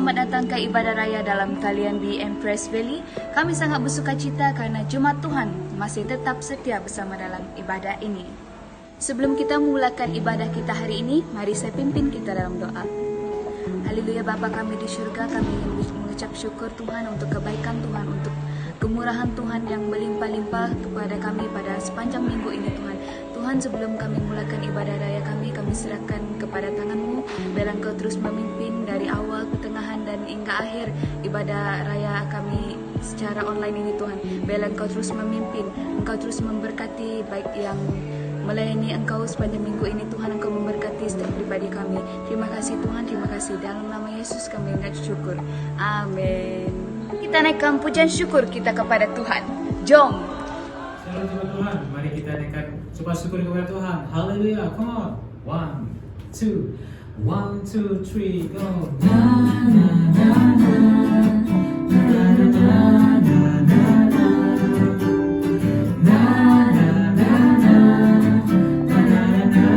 selamat datang ke ibadah raya dalam talian di Empress Valley. Kami sangat bersuka cita karena jemaat Tuhan masih tetap setia bersama dalam ibadah ini. Sebelum kita memulakan ibadah kita hari ini, mari saya pimpin kita dalam doa. Haleluya Bapa kami di surga, kami ingin mengucap syukur Tuhan untuk kebaikan Tuhan, untuk kemurahan Tuhan yang melimpah-limpah kepada kami pada sepanjang minggu ini Tuhan. Tuhan, sebelum kami mulakan ibadah raya kami serahkan kepada tangan-Mu. Biarlah Engkau terus memimpin dari awal, pertengahan dan hingga akhir ibadah raya kami secara online ini Tuhan. Biarlah Engkau terus memimpin, Engkau terus memberkati baik yang melayani Engkau sepanjang minggu ini Tuhan. Engkau memberkati setiap pribadi kami. Terima kasih Tuhan, terima kasih. Dalam nama Yesus kami mengucap syukur. Amin. Kita naikkan pujian syukur kita kepada Tuhan. Jom. Shalom Tuhan, mari kita naikkan ucapan syukur kepada Tuhan. Haleluya, come on. 1, 2, 1, 2, 3, go. Na na na na, na na na na na na, na na na na, na na na na, na na na.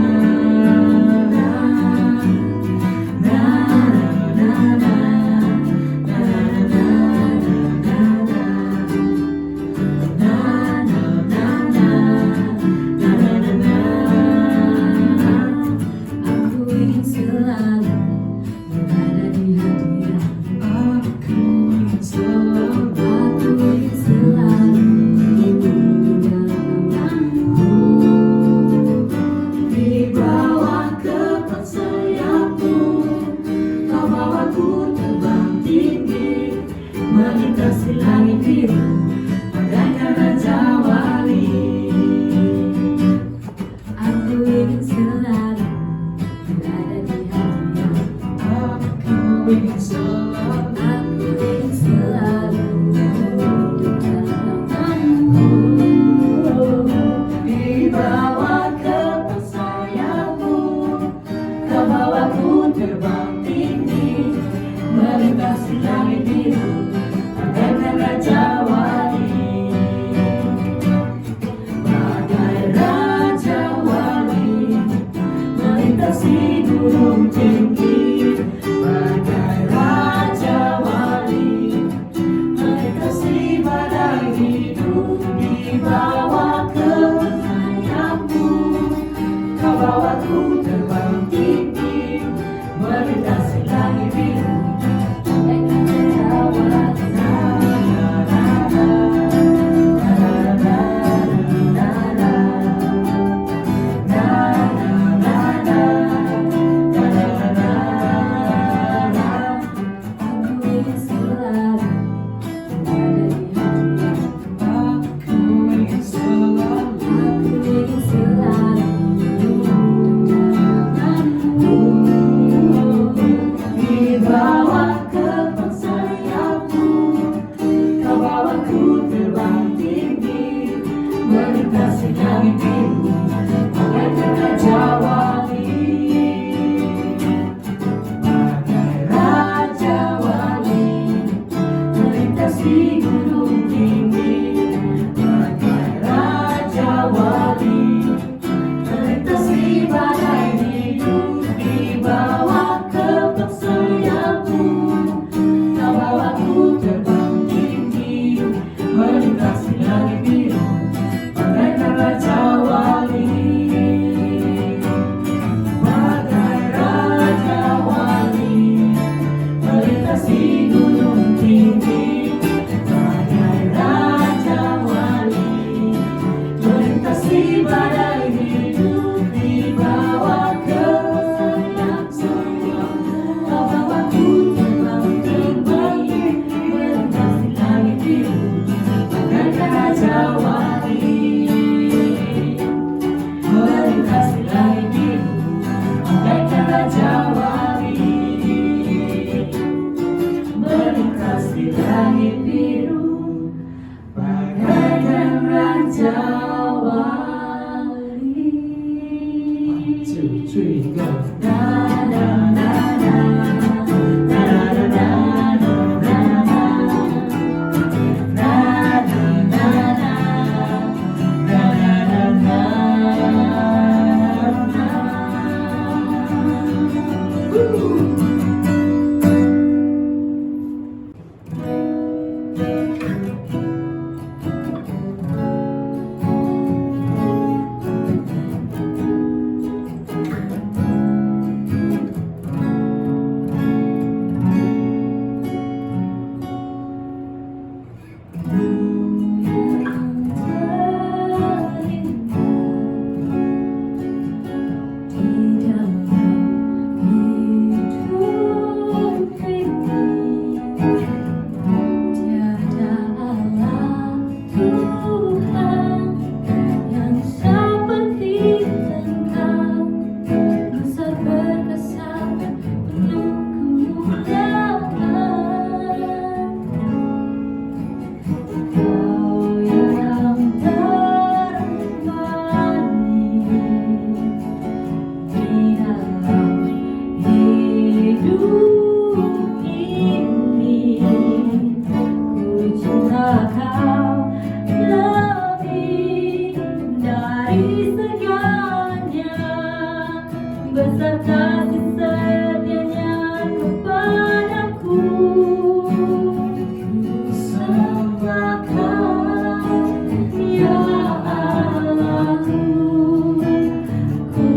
Besar kasih setianya kepadaku, sembah Kau ya Allahku. Ku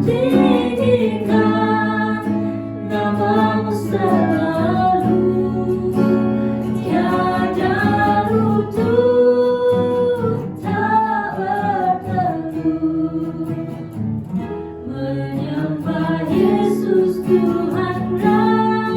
tinggikan nama-Mu selalu, tiada lutut tak berteduh. Menyembah Yesus Tuhan Rajaku.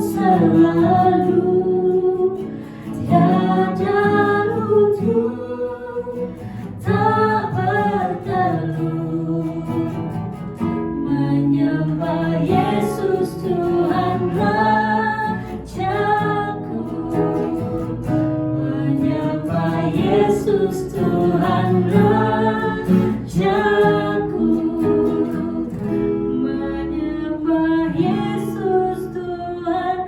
selalu, tiada lucu, tak berteluh. Menyembah Yesus Tuhan Rajaku, menyembah Yesus Tuhan Rajaku, menyembah Yesus Tuhan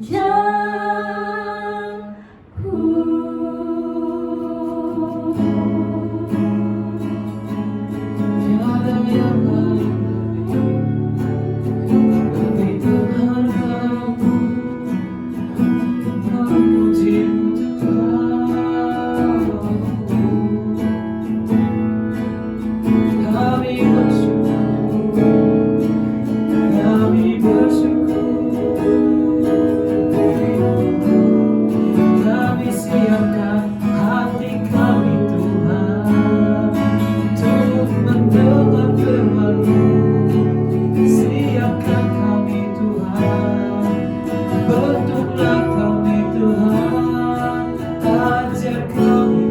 Tiada yang lain begitu hargamu, memuji-muji kami bersyukur, kami siapkan hati kami Tuhan untuk mendengar firman-Mu. Siapkan kami Tuhan, bentuklah kami Tuhan, ajar kami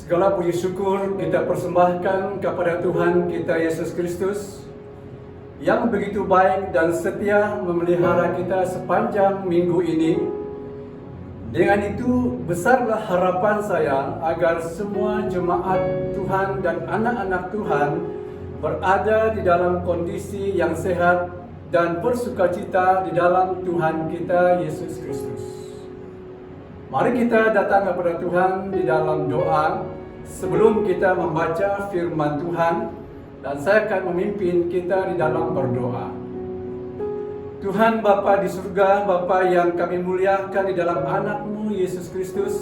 Segala puji syukur kita persembahkan kepada Tuhan kita Yesus Kristus yang begitu baik dan setia memelihara kita sepanjang minggu ini. Dengan itu besarlah harapan saya agar semua jemaat Tuhan dan anak-anak Tuhan berada di dalam kondisi yang sehat dan bersukacita di dalam Tuhan kita Yesus Kristus. Mari kita datang kepada Tuhan di dalam doa sebelum kita membaca firman Tuhan, dan saya akan memimpin kita di dalam berdoa. Tuhan Bapa di surga, Bapa yang kami muliakan di dalam anak-Mu Yesus Kristus,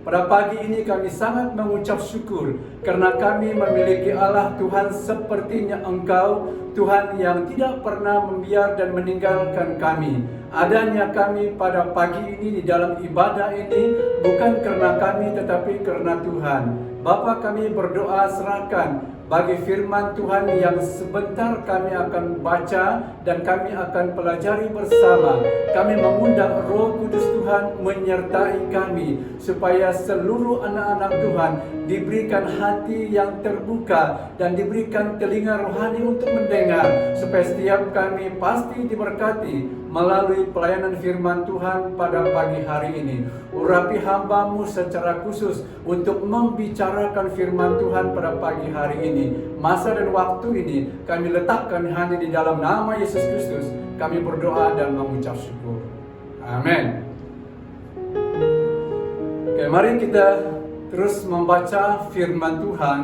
pada pagi ini kami sangat mengucap syukur karena kami memiliki Allah Tuhan sepertinya Engkau, Tuhan yang tidak pernah membiar dan meninggalkan kami. Adanya kami pada pagi ini di dalam ibadah ini bukan karena kami tetapi karena Tuhan. Bapa, kami berdoa serahkan bagi firman Tuhan yang sebentar kami akan baca dan kami akan pelajari bersama. Kami mengundang Roh Kudus Tuhan menyertai kami supaya seluruh anak-anak Tuhan diberikan hati yang terbuka dan diberikan telinga rohani untuk mendengar, supaya setiap kami pasti diberkati melalui pelayanan firman Tuhan pada pagi hari ini. Urapi hamba-Mu secara khusus untuk membicarakan firman Tuhan pada pagi hari ini. Masa dan waktu ini kami letakkan hanya di dalam nama Yesus Kristus. Kami berdoa dan mengucap syukur. Amin. Oke, mari kita terus membaca firman Tuhan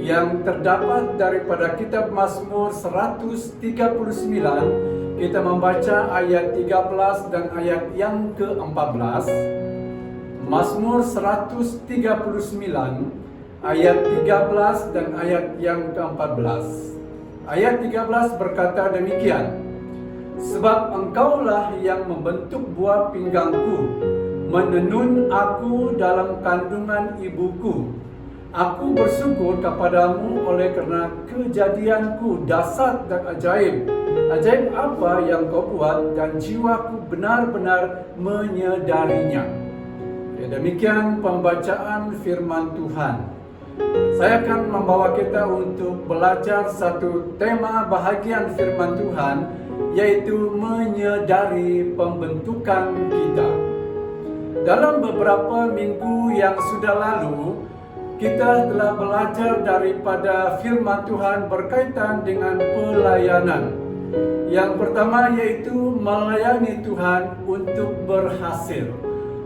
yang terdapat daripada kitab Mazmur 139. Kita membaca ayat 13 dan ayat yang ke-14. Mazmur 139 ayat 13 dan ayat yang ke-14. Ayat 13 berkata demikian: Sebab Engkaulah yang membentuk buah pinggangku, menenun aku dalam kandungan ibuku. Aku bersyukur kepadamu oleh karena kejadianku dahsyat dan ajaib. Ajaib apa yang kau buat dan jiwaku benar-benar menyadarinya. Ya, demikian pembacaan firman Tuhan. Saya akan membawa kita untuk belajar satu tema bahagian firman Tuhan, yaitu menyadari pembentukan kita. Dalam beberapa minggu yang sudah lalu, kita telah belajar daripada firman Tuhan berkaitan dengan pelayanan. Yang pertama yaitu melayani Tuhan untuk berhasil.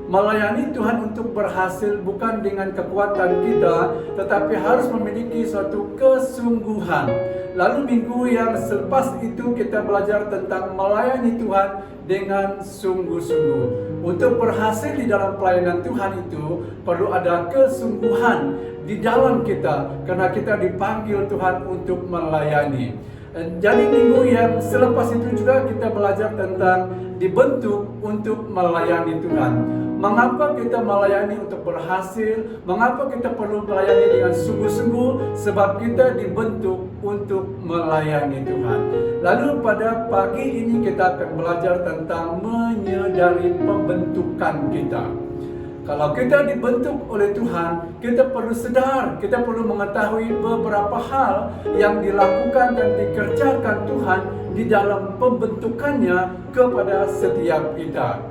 Melayani Tuhan untuk berhasil bukan dengan kekuatan kita, tetapi harus memiliki suatu kesungguhan. Lalu minggu yang selepas itu kita belajar tentang melayani Tuhan dengan sungguh-sungguh. Untuk berhasil di dalam pelayanan Tuhan itu perlu ada kesungguhan di dalam kita, karena kita dipanggil Tuhan untuk melayani. Jadi minggu yang selepas itu juga kita belajar tentang dibentuk untuk melayani Tuhan. Mengapa kita melayani untuk berhasil? Mengapa kita perlu melayani dengan sungguh-sungguh? Sebab kita dibentuk untuk melayani Tuhan. Lalu pada pagi ini kita akan belajar tentang menyadari pembentukan kita. Kalau kita dibentuk oleh Tuhan, kita perlu sadar, kita perlu mengetahui beberapa hal yang dilakukan dan dikerjakan Tuhan di dalam pembentukannya kepada setiap kita.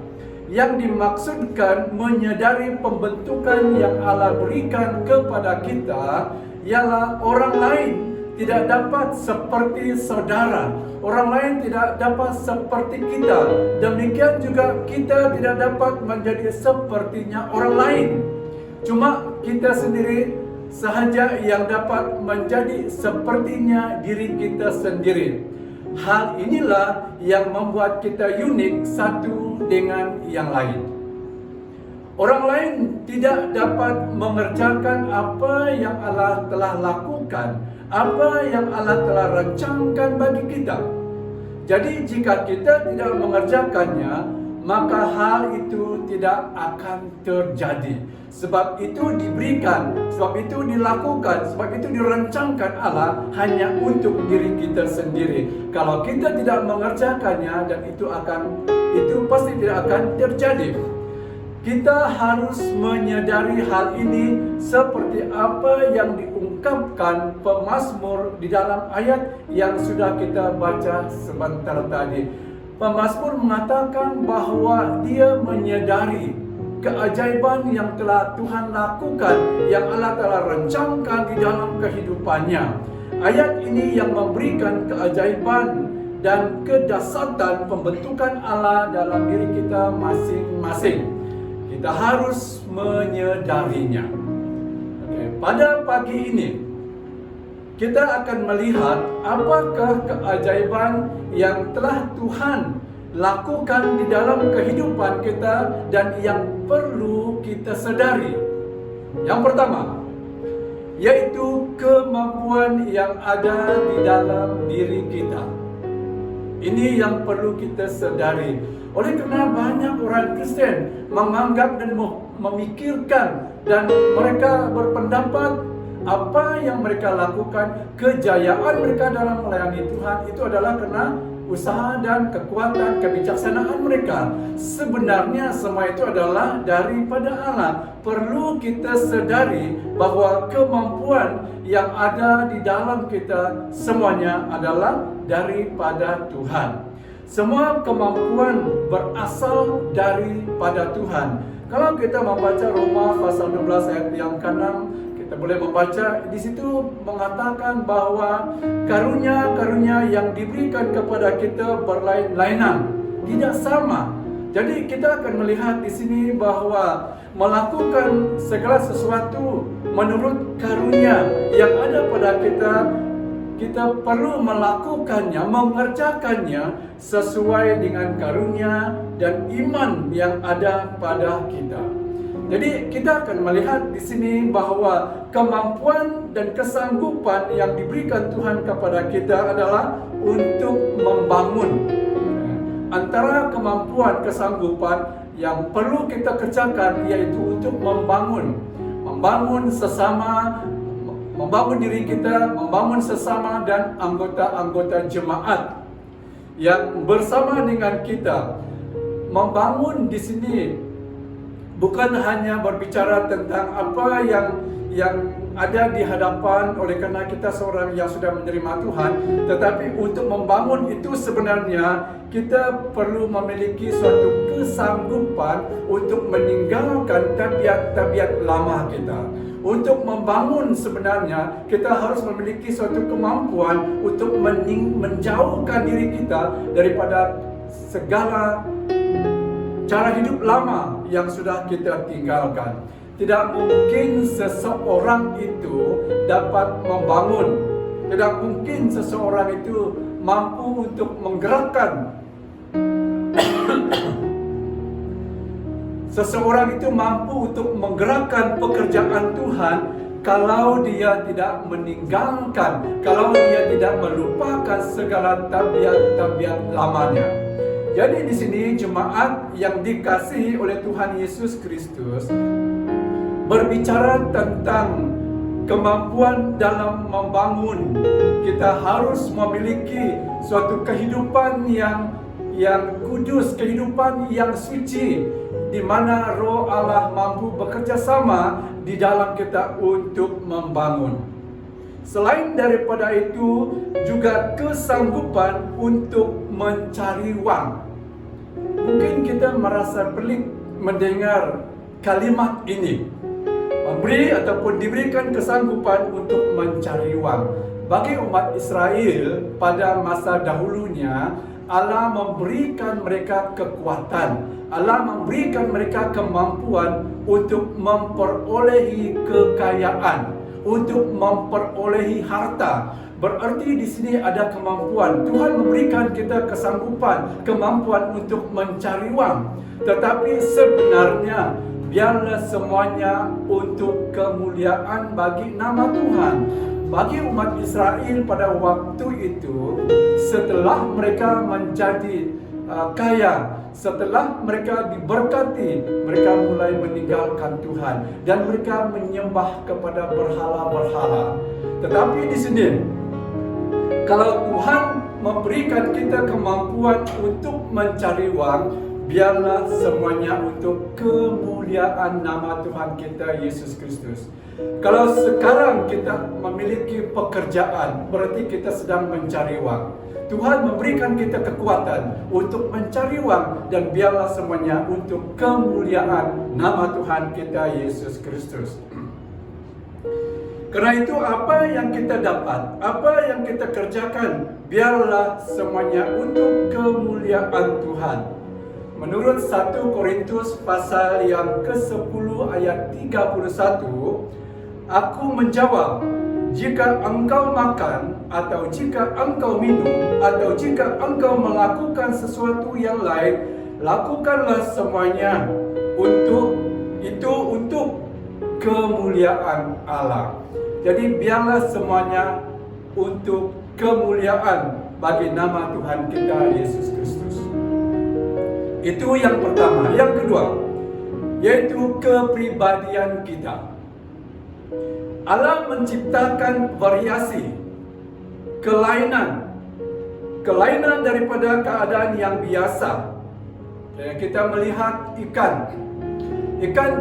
Yang dimaksudkan menyadari pembentukan yang Allah berikan kepada kita ialah orang lain tidak dapat seperti saudara. Orang lain tidak dapat seperti kita. Demikian juga kita tidak dapat menjadi sepertinya orang lain. Cuma kita sendiri sahaja yang dapat menjadi sepertinya diri kita sendiri. Hal inilah yang membuat kita unik satu dengan yang lain. Orang lain tidak dapat mengerjakan apa yang Allah telah lakukan, apa yang Allah telah rancangkan bagi kita. Jadi jika kita tidak mengerjakannya, maka hal itu tidak akan terjadi. Sebab itu diberikan, sebab itu dilakukan, sebab itu dirancangkan Allah hanya untuk diri kita sendiri. Kalau kita tidak mengerjakannya, dan itu pasti tidak akan terjadi. Kita harus menyadari hal ini seperti apa yang diungkapkan pemazmur di dalam ayat yang sudah kita baca sebentar tadi. Pemazmur mengatakan bahwa dia menyadari keajaiban yang telah Tuhan lakukan, yang Allah telah rancangkan di dalam kehidupannya. Ayat ini yang memberikan keajaiban dan kedahsyatan pembentukan Allah dalam diri kita masing-masing. Kita harus menyadarinya. Pada pagi ini kita akan melihat apakah keajaiban yang telah Tuhan lakukan di dalam kehidupan kita dan yang perlu kita sadari. Yang pertama, yaitu kemampuan yang ada di dalam diri kita. Ini yang perlu kita sadari. Oleh karena banyak orang Kristen menganggap dan memikirkan dan mereka berpendapat apa yang mereka lakukan, kejayaan mereka dalam melayani Tuhan itu adalah karena usaha dan kekuatan kebijaksanaan mereka. Sebenarnya semua itu adalah daripada Allah. Perlu kita sadari bahwa kemampuan yang ada di dalam kita semuanya adalah daripada Tuhan. Semua kemampuan berasal daripada Tuhan. Kalau kita membaca Roma pasal 12 ayat yang ke-6, kita boleh membaca di situ mengatakan bahwa karunia-karunia yang diberikan kepada kita berlain-lainan, tidak sama. Jadi kita akan melihat di sini bahwa melakukan segala sesuatu menurut karunia yang ada pada kita perlu melakukannya, mengerjakannya sesuai dengan karunia dan iman yang ada pada kita. Jadi kita akan melihat di sini bahwa kemampuan dan kesanggupan yang diberikan Tuhan kepada kita adalah untuk membangun. Antara kemampuan, kesanggupan yang perlu kita kerjakan yaitu untuk membangun sesama, membangun diri kita, membangun sesama dan anggota-anggota jemaat yang bersama dengan kita. Membangun di sini bukan hanya berbicara tentang apa yang ada di hadapan oleh karena kita seorang yang sudah menerima Tuhan, tetapi untuk membangun itu sebenarnya kita perlu memiliki suatu kesanggupan untuk meninggalkan tabiat-tabiat lama kita. Untuk membangun sebenarnya kita harus memiliki suatu kemampuan untuk menjauhkan diri kita daripada segala cara hidup lama yang sudah kita tinggalkan. Tidak mungkin seseorang itu dapat membangun. Tidak mungkin seseorang itu mampu untuk menggerakkan. Seseorang itu mampu untuk menggerakkan pekerjaan Tuhan kalau dia tidak meninggalkan, kalau dia tidak melupakan segala tabiat-tabiat lamanya. Jadi di sini jemaat yang dikasihi oleh Tuhan Yesus Kristus berbicara tentang kemampuan dalam membangun. Kita harus memiliki suatu kehidupan yang kudus, kehidupan yang suci, di mana Roh Allah mampu bekerja sama di dalam kita untuk membangun. Selain daripada itu, juga kesanggupan untuk mencari wang. Mungkin kita merasa pelik mendengar kalimat ini, memberi ataupun diberikan kesanggupan untuk mencari wang. Bagi umat Israel pada masa dahulunya, Allah memberikan mereka kekuatan, Allah memberikan mereka kemampuan untuk memperolehi kekayaan, untuk memperolehi harta. Berarti di sini ada kemampuan. Tuhan memberikan kita kesanggupan, kemampuan untuk mencari wang. Tetapi sebenarnya biarlah semuanya untuk kemuliaan bagi nama Tuhan. Bagi umat Israel pada waktu itu, setelah mereka menjadi kaya, setelah mereka diberkati, mereka mulai meninggalkan Tuhan dan mereka menyembah kepada berhala-berhala. Tetapi di sini, kalau Tuhan memberikan kita kemampuan untuk mencari wang, biarlah semuanya untuk kemuliaan nama Tuhan kita Yesus Kristus. Kalau sekarang kita memiliki pekerjaan, berarti kita sedang mencari wang. Tuhan memberikan kita kekuatan untuk mencari wang, dan biarlah semuanya untuk kemuliaan nama Tuhan kita Yesus Kristus. Karena itu apa yang kita dapat, apa yang kita kerjakan, biarlah semuanya untuk kemuliaan Tuhan. Menurut 1 Korintus pasal yang ke-10 ayat 31, aku menjawab, jika engkau makan, atau jika engkau minum, atau jika engkau melakukan sesuatu yang lain, lakukanlah semuanya untuk kemuliaan Allah. Jadi biarlah semuanya untuk kemuliaan bagi nama Tuhan kita Yesus Kristus. Itu yang pertama. Yang kedua, yaitu kepribadian kita. Allah menciptakan variasi, kelainan daripada keadaan yang biasa. Kita melihat ikan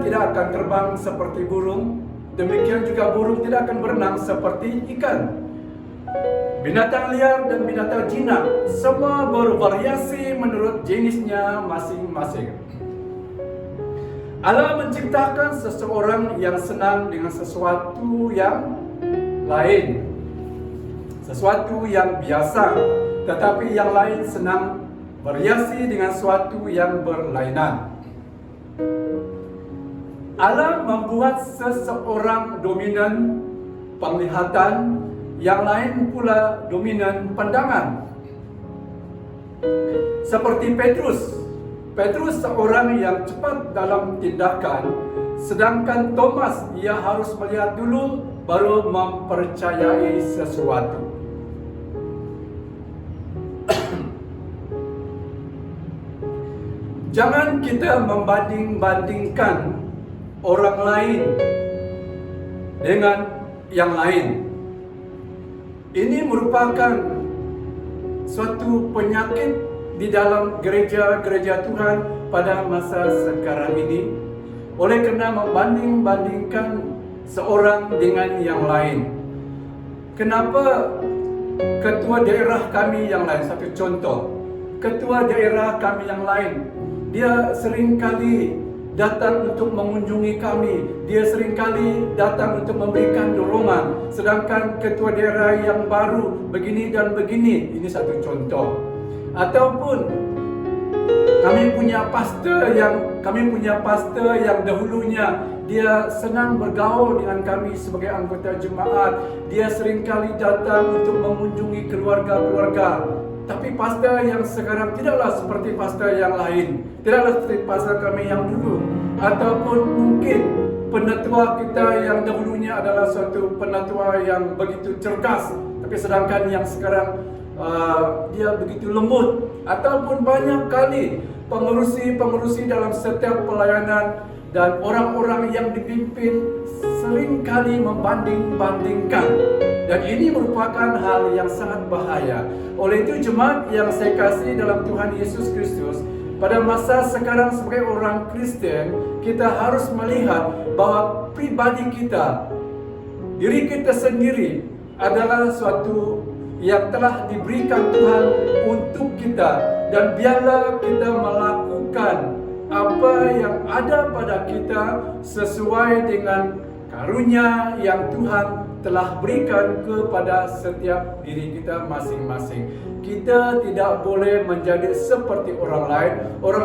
tidak akan terbang seperti burung, demikian juga burung tidak akan berenang seperti ikan. Binatang liar dan binatang jinak semua bervariasi menurut jenisnya masing-masing. Allah menciptakan seseorang yang senang dengan sesuatu yang lain, sesuatu yang biasa, tetapi yang lain senang variasi dengan sesuatu yang berlainan. Allah membuat seseorang dominan penglihatan, yang lain pula dominan pandangan. Seperti Petrus seorang yang cepat dalam tindakan, sedangkan Thomas ia harus melihat dulu baru mempercayai sesuatu. Jangan kita membanding-bandingkan orang lain dengan yang lain. Ini merupakan suatu penyakit di dalam gereja-gereja Tuhan pada masa sekarang ini, oleh kerana membanding-bandingkan seorang dengan yang lain. Kenapa ketua daerah kami yang lain, satu contoh, ketua daerah kami yang lain, dia seringkali datang untuk mengunjungi kami, dia seringkali datang untuk memberikan dorongan, sedangkan ketua daerah yang baru begini dan begini. Ini satu contoh. Ataupun kami punya pastor yang dahulunya dia senang bergaul dengan kami sebagai anggota jemaat, dia seringkali datang untuk mengunjungi keluarga-keluarga. Tapi pastor yang sekarang tidaklah seperti pastor yang lain, tidaklah seperti pastor kami yang dulu. Ataupun mungkin penatua kita yang dahulunya adalah suatu penatua yang begitu cerdas, tapi sedangkan yang sekarang dia begitu lembut. Ataupun banyak kali pengurusi dalam setiap pelayanan dan orang-orang yang dipimpin sering kali membanding-bandingkan, dan ini merupakan hal yang sangat bahaya. Oleh itu jemaat yang saya kasih dalam Tuhan Yesus Kristus, pada masa sekarang sebagai orang Kristen, kita harus melihat bahwa pribadi kita, diri kita sendiri adalah suatu yang telah diberikan Tuhan untuk kita, dan biarlah kita melakukan apa yang ada pada kita sesuai dengan karunia yang Tuhan telah berikan kepada setiap diri kita masing-masing. Kita tidak boleh menjadi seperti orang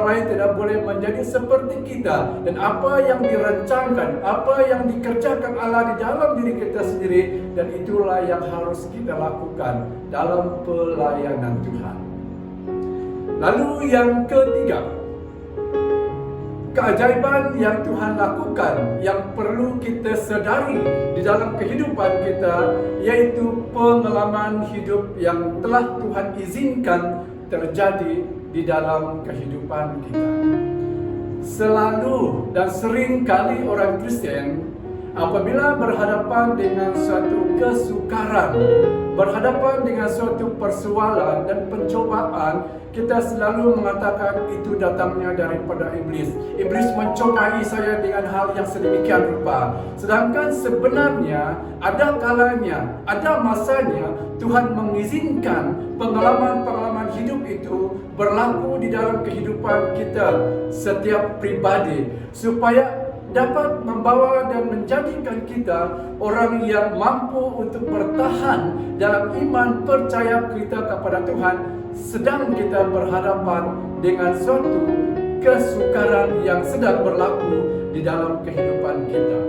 lain tidak boleh menjadi seperti kita. Dan apa yang dirancangkan, apa yang dikerjakan Allah di dalam diri kita sendiri, dan itulah yang harus kita lakukan dalam pelayanan Tuhan. Lalu yang ketiga, keajaiban yang Tuhan lakukan yang perlu kita sadari di dalam kehidupan kita, yaitu pengalaman hidup yang telah Tuhan izinkan terjadi di dalam kehidupan kita. Selalu dan sering kali orang Kristen apabila berhadapan dengan suatu kesukaran, berhadapan dengan suatu persoalan dan pencobaan, kita selalu mengatakan itu datangnya daripada iblis. Iblis mencobai saya dengan hal yang sedemikian rupa. Sedangkan sebenarnya ada kalanya, ada masanya Tuhan mengizinkan pengalaman-pengalaman hidup itu berlaku di dalam kehidupan kita setiap pribadi, supaya dapat membawa dan menjadikan kita orang yang mampu untuk bertahan dalam iman percaya kita kepada Tuhan sedang kita berhadapan dengan suatu kesukaran yang sedang berlaku di dalam kehidupan kita.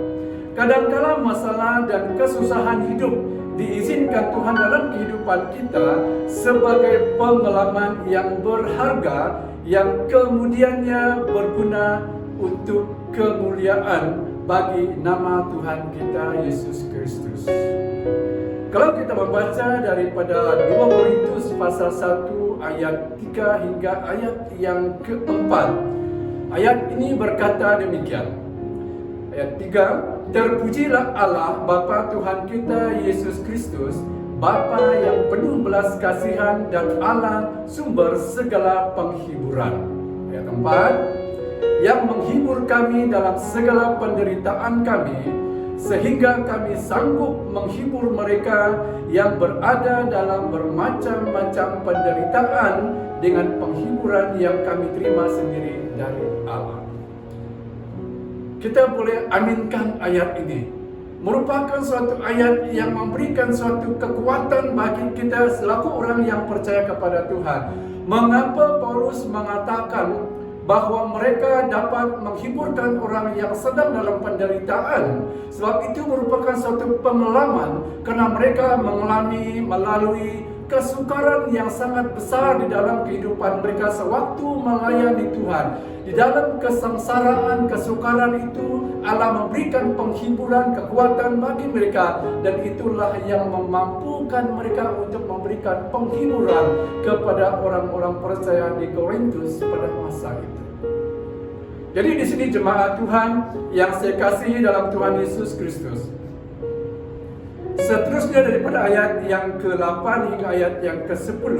Kadang-kala masalah dan kesusahan hidup diizinkan Tuhan dalam kehidupan kita sebagai pengalaman yang berharga yang kemudiannya berguna untuk kemuliaan bagi nama Tuhan kita Yesus Kristus. Kalau kita membaca daripada 2 Korintus pasal 1 ayat 3 hingga ayat yang keempat, ayat ini berkata demikian. Ayat 3, terpujilah Allah Bapa Tuhan kita Yesus Kristus, Bapa yang penuh belas kasihan dan Allah sumber segala penghiburan. Ayat 4, yang menghibur kami dalam segala penderitaan kami, sehingga kami sanggup menghibur mereka yang berada dalam bermacam-macam penderitaan dengan penghiburan yang kami terima sendiri dari Allah. Kita boleh aminkan ayat ini. Merupakan suatu ayat yang memberikan suatu kekuatan bagi kita selaku orang yang percaya kepada Tuhan. Mengapa Paulus mengatakan bahwa mereka dapat menghiburkan orang yang sedang dalam penderitaan? Sebab itu merupakan suatu pengalaman, karena mereka melalui kesukaran yang sangat besar di dalam kehidupan mereka sewaktu melayani Tuhan. Di dalam kesengsaraan, kesukaran itu Allah memberikan penghiburan, kekuatan bagi mereka, dan itulah yang memampukan mereka untuk memberikan penghiburan kepada orang-orang percaya di Korintus pada masa itu. Jadi di sini jemaat Tuhan yang saya kasihi dalam Tuhan Yesus Kristus, seterusnya daripada ayat yang ke-8 hingga ayat yang ke-10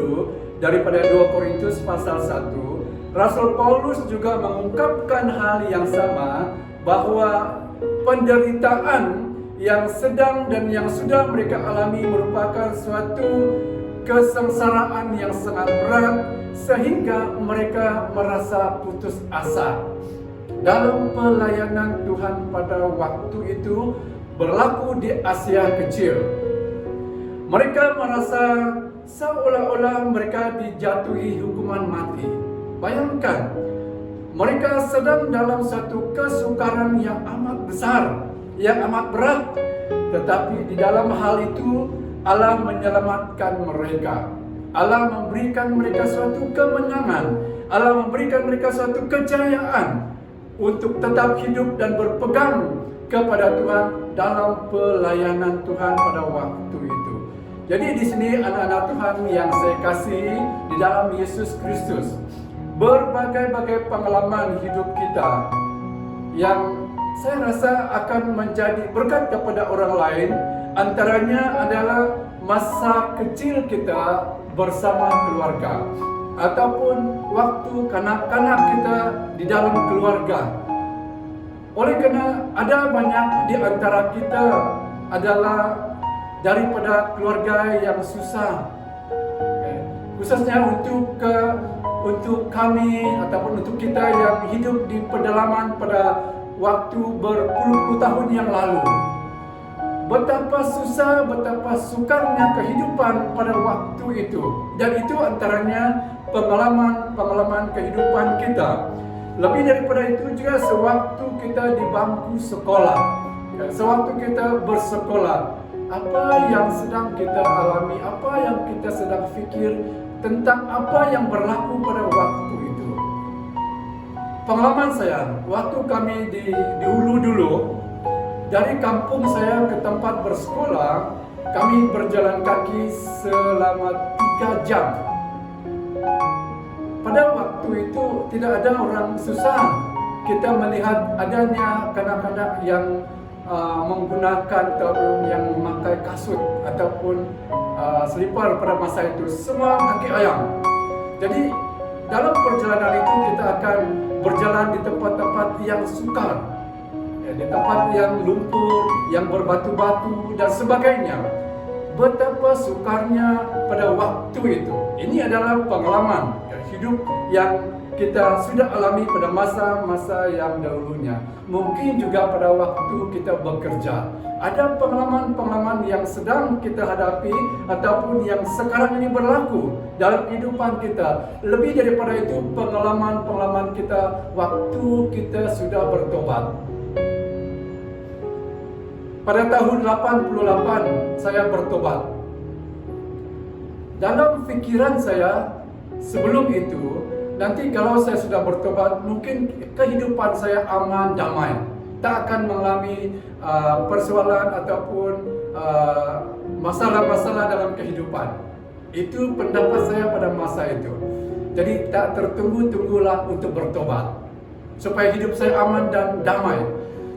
daripada 2 Korintus pasal 1, Rasul Paulus juga mengungkapkan hal yang sama, bahwa penderitaan yang sedang dan yang sudah mereka alami merupakan suatu kesengsaraan yang sangat berat, sehingga mereka merasa putus asa. Dalam pelayanan Tuhan pada waktu itu berlaku di Asia Kecil. Mereka merasa seolah-olah mereka dijatuhi hukuman mati. Bayangkan, mereka sedang dalam satu kesukaran yang amat besar, yang amat berat. Tetapi di dalam hal itu Allah menyelamatkan mereka. Allah memberikan mereka suatu kemenangan. Allah memberikan mereka suatu kejayaan untuk tetap hidup dan berpegang kepada Tuhan dalam pelayanan Tuhan pada waktu itu. Jadi di sini anak-anak Tuhan yang saya kasih di dalam Yesus Kristus, berbagai-bagai pengalaman hidup kita yang saya rasa akan menjadi berkat kepada orang lain. Antaranya adalah masa kecil kita bersama keluarga, ataupun waktu kanak-kanak kita di dalam keluarga. Oleh karena ada banyak di antara kita adalah daripada keluarga yang susah, khususnya untuk kami ataupun untuk kita yang hidup di pedalaman pada waktu berpuluh-puluh tahun yang lalu. Betapa susah, betapa sukarnya kehidupan pada waktu itu. Dan itu antaranya pengalaman kehidupan kita. Lebih daripada itu juga sewaktu kita di bangku sekolah, sewaktu kita bersekolah, apa yang sedang kita alami, apa yang kita sedang fikir tentang apa yang berlaku pada waktu itu. Pengalaman saya, waktu kami di Hulu dulu, dari kampung saya ke tempat bersekolah, kami berjalan kaki selama 3 jam. Pada waktu itu tidak ada orang susah. Kita melihat adanya kanak-kanak yang menggunakan ataupun yang memakai kasut ataupun selipar pada masa itu, semua kaki ayam. Jadi dalam perjalanan itu kita akan berjalan di tempat-tempat yang sukar, di tempat yang lumpur, yang berbatu-batu dan sebagainya. Betapa sukarnya pada waktu itu. Ini adalah pengalaman hidup yang kita sudah alami pada masa-masa yang dahulunya. Mungkin juga pada waktu kita bekerja, ada pengalaman-pengalaman yang sedang kita hadapi ataupun yang sekarang ini berlaku dalam kehidupan kita. Lebih daripada itu, pengalaman-pengalaman kita waktu kita sudah bertobat. Pada tahun 88 saya bertobat. Dalam pikiran saya sebelum itu, nanti kalau saya sudah bertobat, mungkin kehidupan saya aman, damai, tak akan mengalami persoalan ataupun masalah-masalah dalam kehidupan. Itu pendapat saya pada masa itu. Jadi tak tertunggu-tunggulah untuk bertobat, supaya hidup saya aman dan damai.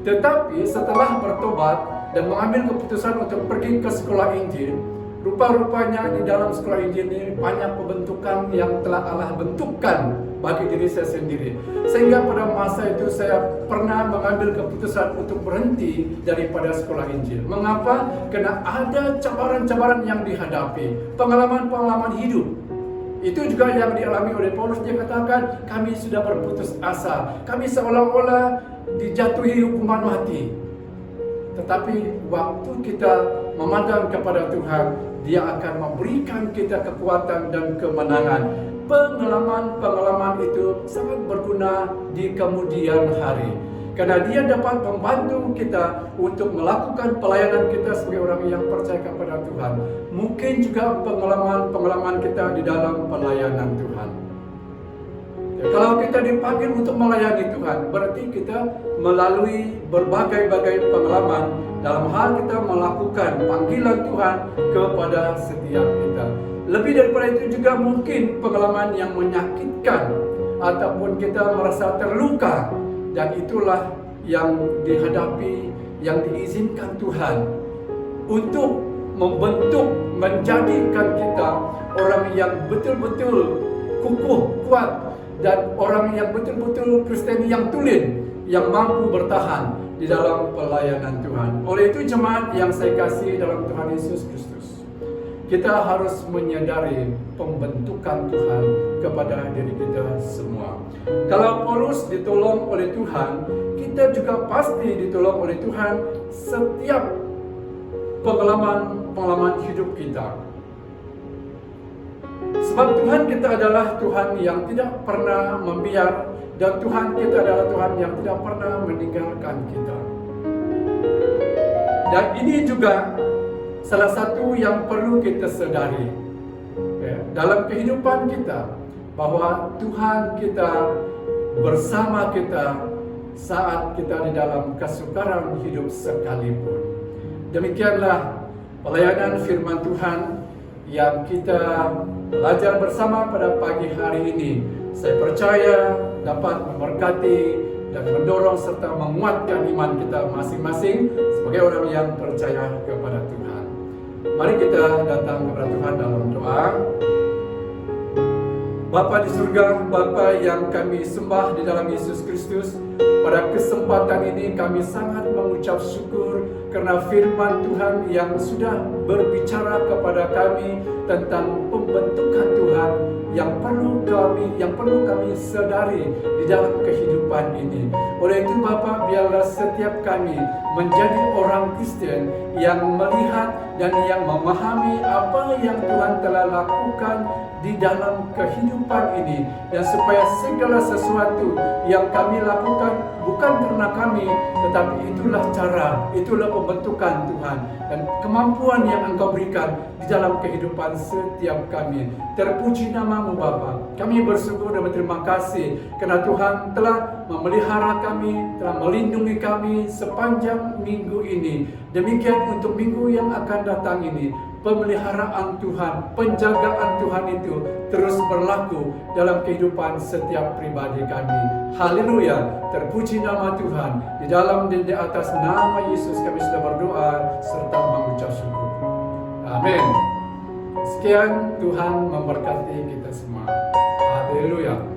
Tetapi setelah bertobat dan mengambil keputusan untuk pergi ke sekolah Injil, rupa-rupanya di dalam sekolah Injil ini banyak pembentukan yang telah Allah bentukkan bagi diri saya sendiri. Sehingga pada masa itu saya pernah mengambil keputusan untuk berhenti daripada sekolah Injil. Mengapa? Karena ada cabaran-cabaran yang dihadapi, pengalaman-pengalaman hidup. Itu juga yang dialami oleh Paulus. Dia katakan, kami sudah berputus asa, kami seolah-olah dijatuhi hukuman mati. Tetapi waktu kita memandang kepada Tuhan, Dia akan memberikan kita kekuatan dan kemenangan. Pengalaman-pengalaman itu sangat berguna di kemudian hari, karena Dia dapat membantu kita untuk melakukan pelayanan kita sebagai orang yang percaya kepada Tuhan. Mungkin juga pengalaman-pengalaman kita di dalam pelayanan Tuhan. Kalau kita dipanggil untuk melayani Tuhan, berarti kita melalui berbagai-bagai pengalaman dalam hal kita melakukan panggilan Tuhan kepada setiap kita. Lebih daripada itu juga mungkin pengalaman yang menyakitkan ataupun kita merasa terluka, dan itulah yang dihadapi, yang diizinkan Tuhan untuk membentuk, menjadikan kita orang yang betul-betul kukuh, kuat, dan orang yang betul-betul Kristen yang tulen, yang mampu bertahan di dalam pelayanan Tuhan. Oleh itu jemaat yang saya kasih dalam Tuhan Yesus Kristus, kita harus menyadari pembentukan Tuhan kepada diri kita semua. Kalau Paulus ditolong oleh Tuhan, kita juga pasti ditolong oleh Tuhan setiap pengalaman hidup kita. Sebab Tuhan kita adalah Tuhan yang tidak pernah membiar, dan Tuhan kita adalah Tuhan yang tidak pernah meninggalkan kita. Dan ini juga salah satu yang perlu kita sadari dalam kehidupan kita, bahwa Tuhan kita bersama kita saat kita di dalam kesukaran hidup sekalipun. Demikianlah pelayanan firman Tuhan yang kita belajar bersama pada pagi hari ini. Saya percaya dapat memberkati dan mendorong serta menguatkan iman kita masing-masing sebagai orang yang percaya kepada Tuhan. Mari kita datang kepada Tuhan dalam doa. Bapa di surga, Bapa yang kami sembah di dalam Yesus Kristus, pada kesempatan ini kami sangat mengucap syukur karena firman Tuhan yang sudah berbicara kepada kami tentang pembentukan Tuhan yang perlu kami sadari di dalam kehidupan ini. Oleh itu Bapa, biarlah setiap kami menjadi orang Kristen yang melihat dan yang memahami apa yang Tuhan telah lakukan di dalam kehidupan ini, dan supaya segala sesuatu yang kami lakukan bukan karena kami, tetapi itulah pembentukan Tuhan dan kemampuan yang Engkau berikan di dalam kehidupan setiap kami. Terpuji nama-Mu Bapa. Kami bersyukur dan berterima kasih karena Tuhan telah memelihara kami, telah melindungi kami sepanjang minggu ini. Demikian untuk minggu yang akan datang ini, pemeliharaan Tuhan, penjagaan Tuhan itu terus berlaku dalam kehidupan setiap pribadi kami. Haleluya, terpuji nama Tuhan. Di dalam dan di atas nama Yesus kami sudah berdoa serta mengucap syukur. Amin. Sekian, Tuhan memberkati kita semua. Haleluya.